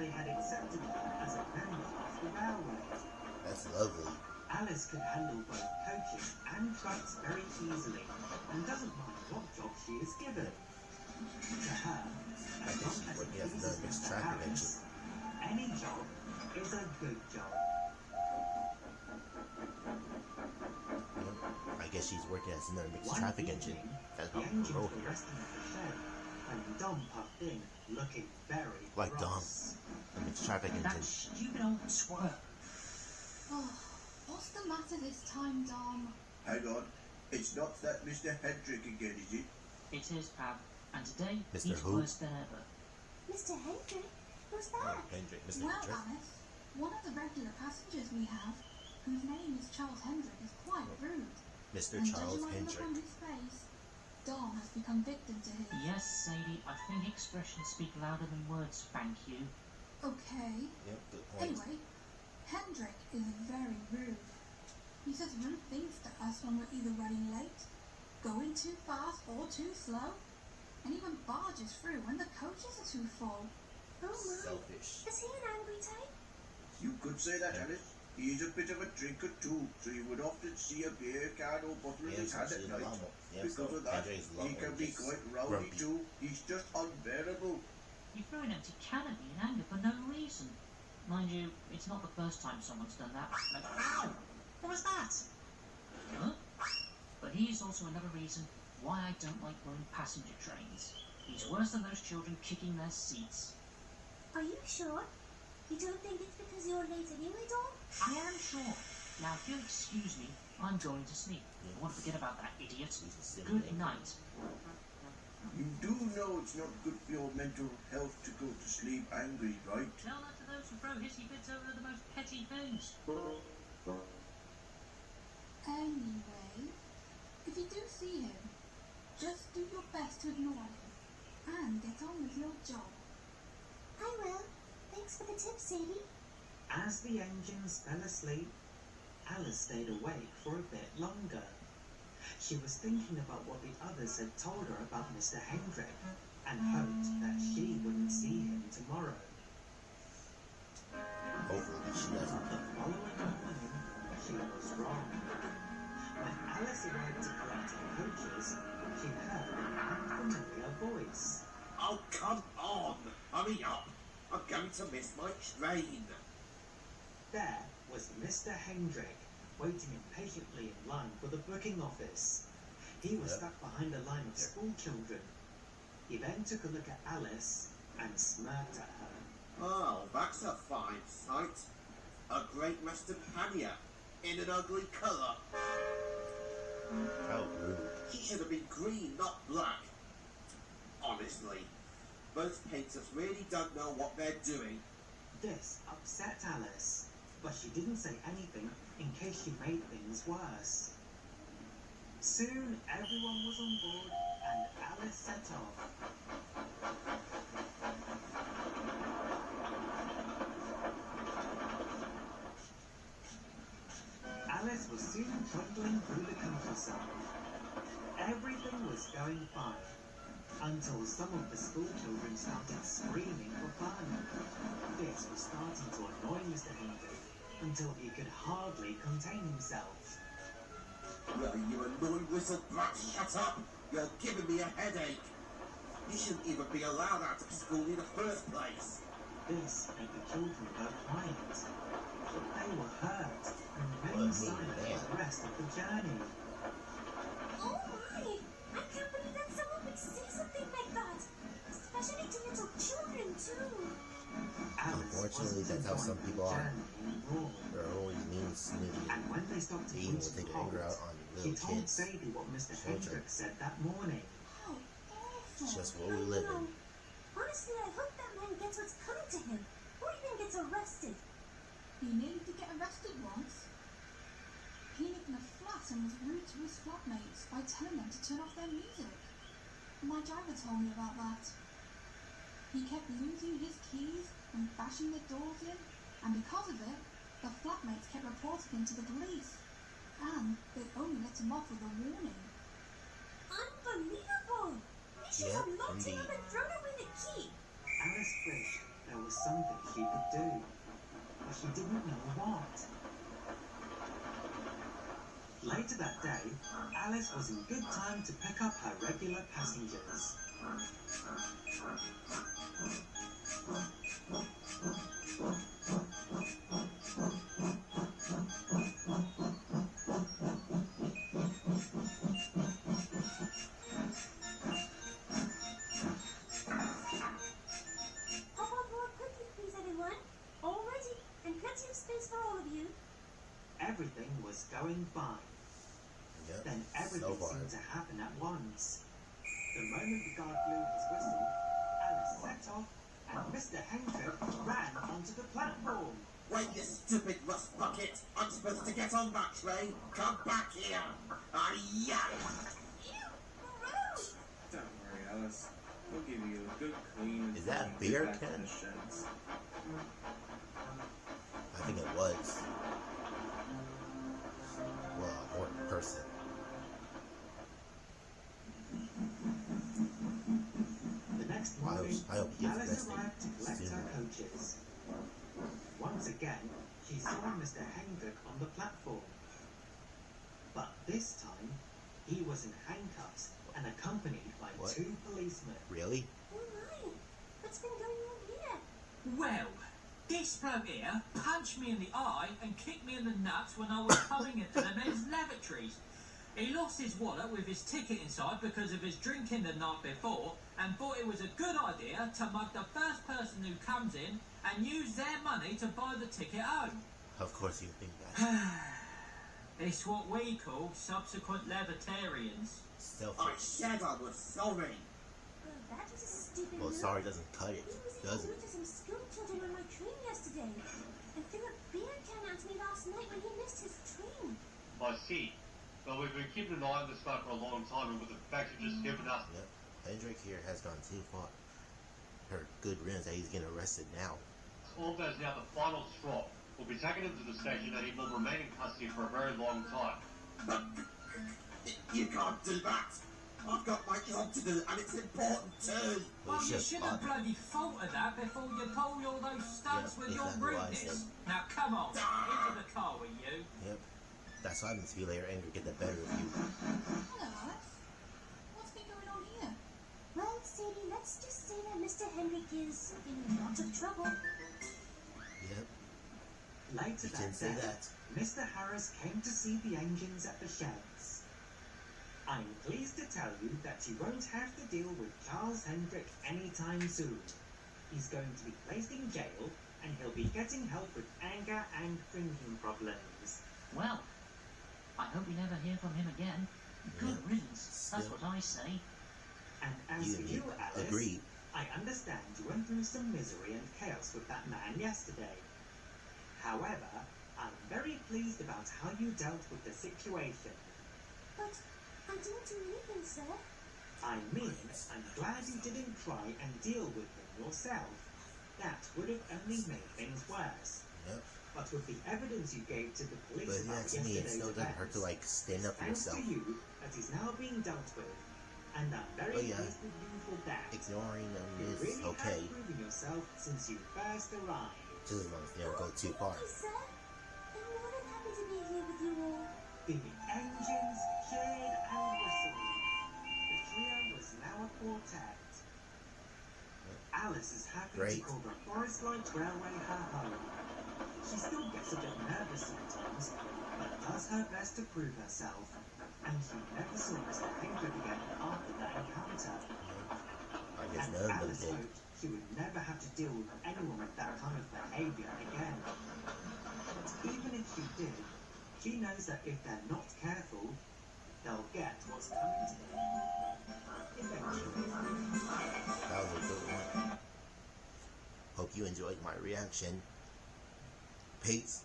they had accepted her as a member of the railway. That's lovely. Alice can handle both coaches and trucks very easily and doesn't mind what job she is given. To her, as long as it pleases Mr. Harris, any job is a good job. I guess she's working as another mixed One traffic evening, engine. That's the how engines roll were here. resting at the shed when Dom puffed in, looking very Like Dom, cross. a mixed traffic That engine. stupid old twerp. Oh, what's the matter this time, Dom? Hang on. It's not that Mr. Hendrick again, is it? It is, Pab. And today, Mr. he's Who? worse than ever. Mr. Hendrick? Who's Oh, that? Hendrick, Mr. Well, Hendrick. Alice, one of the regular passengers we have, whose name is Charles Hendrick, is quite rude. Mr. And Charles judging by the look on Hendrick. his face, Dom has become victim to his. Yes, Sadie, I think expressions speak louder than words, thank you. Okay. Yep, good point. Anyway, Hendrick is very rude. He says rude things to us when we're either running late, going too fast or too slow, and even barges through when the coaches are too full. Oh my. Selfish. Is he an angry type? You could say that, Alice. He's a bit of a drinker too, so you would often see a beer can or bottle in his hand at night. Because of that, he can be quite rowdy too. He's just unbearable. You threw an empty can at me in anger for no reason. Mind you, it's not the first time someone's done that. Like, ow! What was that? Huh? But he is also another reason why I don't like going passenger trains. He's worse than those children kicking their seats. Are you sure? You don't think it's because you're late anyway, Dom? I am sure. Now, if you'll excuse me, I'm going to sleep. I won't forget about that idiot. Good night. You do know it's not good for your mental health to go to sleep angry, right? Tell that to those who throw hissy fits over the most petty things. Anyway, if you do see him, just do your best to ignore him and get on with your job. I will. Thanks for the tip, Sadie. As the engines fell asleep, Alice stayed awake for a bit longer. She was thinking about what the others had told her about Mr. Hendrick and hoped that she wouldn't see him tomorrow. Hopefully she doesn't. The following morning, she was wrong. When Alice arrived to collect her coaches, she heard an unfamiliar voice. Oh, come on! Hurry up! I'm going to miss my train! There was Mr. Hendrick, waiting impatiently in line for the booking office. He was stuck behind a line of school children. He then took a look at Alice and smirked at her. Oh, that's a fine sight. A great Western Harrier in an ugly colour. How rude. She should have been green, not black. Honestly, those painters really don't know what they're doing. This upset Alice, but she didn't say anything in case she made things worse. Soon everyone was on board and Alice set off. Alice was soon trundling through the countryside. Everything was going fine, until some of the school children started screaming for fun. This was starting to annoy Mr. Hendrick until he could hardly contain himself. Well, you annoying wizard brat, shut up! You're giving me a headache! You shouldn't even be allowed out of school in the first place! This made the children go quiet, but they were hurt and remained silent for the rest of the journey. Oh my! I can't believe that someone would say something like that! Especially to little children, too! Unfortunately, that's how some people are. They're always mean, snooty, And when they stopped to and will eat take and anger out halt, on she little told kids. Sadie what Mr. Children. Hendrick said that morning. How awful! It's just what we live in. Honestly, I hope that man gets what's coming to him, or even gets arrested. He needed to get arrested once. He lived in a flat and was rude to his flatmates by telling them to turn off their music. My driver told me about that. He kept losing his keys and bashing the doors in, and because of it, the flatmates kept reporting him to the police, and they only let him off with a warning. Unbelievable! They should have locked him up and thrown away the key. Alice wished there was something she could do, but she didn't know what. Later that day, Alice was in good time to pick up her regular passengers. Hop on board quickly, please, everyone. All ready, and plenty of space for all of you. Everything was going fine. Yep. Then So everything far. seemed to happen at once. The moment the guard blew his whistle, Alice set off and Mr. Hendrick ran onto the platform. Wait, you stupid rust bucket! I'm supposed to get on that train! Come back here! Yeah! Ew, gross! Don't worry, Alice. We'll give you a good clean. Is that a clean beer back to can? the sheds. I think it was. Well, a more person. The next I morning, hope he gets Alice arrested arrived to collect her sooner. coaches. Once again, she saw Mr. Hendrick on the platform. But this time, he was in handcuffs and accompanied by What? 2 policemen. Really? Oh my, what's been going on here? Well, this bloke here punched me in the eye and kicked me in the nuts when I was coming into the men's lavatories. He lost his wallet with his ticket inside because of his drinking the night before and thought it was a good idea to mug the first person who comes in and use their money to buy the ticket home. Of course you think that. It's what we call subsequent libertarians. Still I first. said I was sorry! Well, that was a stupid Well, move. sorry doesn't cut it, He was does even it? rude to some school children on my train yesterday. And threw a beer can at me last night when he missed his train. I see. Well, we've been keeping an eye on this guy for a long time, and with the fact you've just given us, Yep. Hendrick here has gone too far. Her good riddance that he's getting arrested now. all that is now the final straw. We'll be taking him to the station, and he will remain in custody for a very long time. But you can't do that! I've got my job to do, and it's important too! Well, Well, you shit, should have Bob. bloody thought of that before you pulled all those stunts Yep, with your exactly what I rudeness. said. Now, come on, into the car with you. Yep. That's why I didn't feel later anger get the better of you. Hello, Alice. What's been going on here? Well, Sadie, let's just say that Mr. Hendrick is in lots of trouble. Yep. Later You can that say day, that. Mr. Harris came to see the engines at the sheds. I'm pleased to tell you that you won't have to deal with Charles Hendrick anytime soon. He's going to be placed in jail, and he'll be getting help with anger and drinking problems. Well, I hope we never hear from him again. Good Yeah. riddance, that's Still. what I say. And as You for and you, me Alice, agreed. I understand you went through some misery and chaos with that man yesterday. However, I'm very pleased about how you dealt with the situation. But I didn't do anything, sir. I mean, I'm glad you didn't try and deal with him yourself. That would have only made things worse. Yep. But with the evidence you gave to the police But about yeah, to me, it yesterday's still doesn't hurt to events, like stand up for thanks yourself. to you that is now being dealt with. And I'm very Oh, yeah. pleased with you for that. Ignoring them You is really okay, have proven yourself since you first arrived. just as long as they don't go too far. Thank you, sir. I'm more than happy to be here with you all. The engines cheered and whistled. The trio was now a quartet. Alice is happy Great. to call the Forest Light Railway her home. She still gets a bit nervous sometimes, but does her best to prove herself. And she never saw Mr. Hendrick again after that encounter. I guess And none of them Alice did. hoped she would never have to deal with anyone with that kind of behavior again. But even if she did, she knows that if they're not careful, they'll get what's coming to them. Eventually. That was a good one. Hope you enjoyed my reaction. Peace.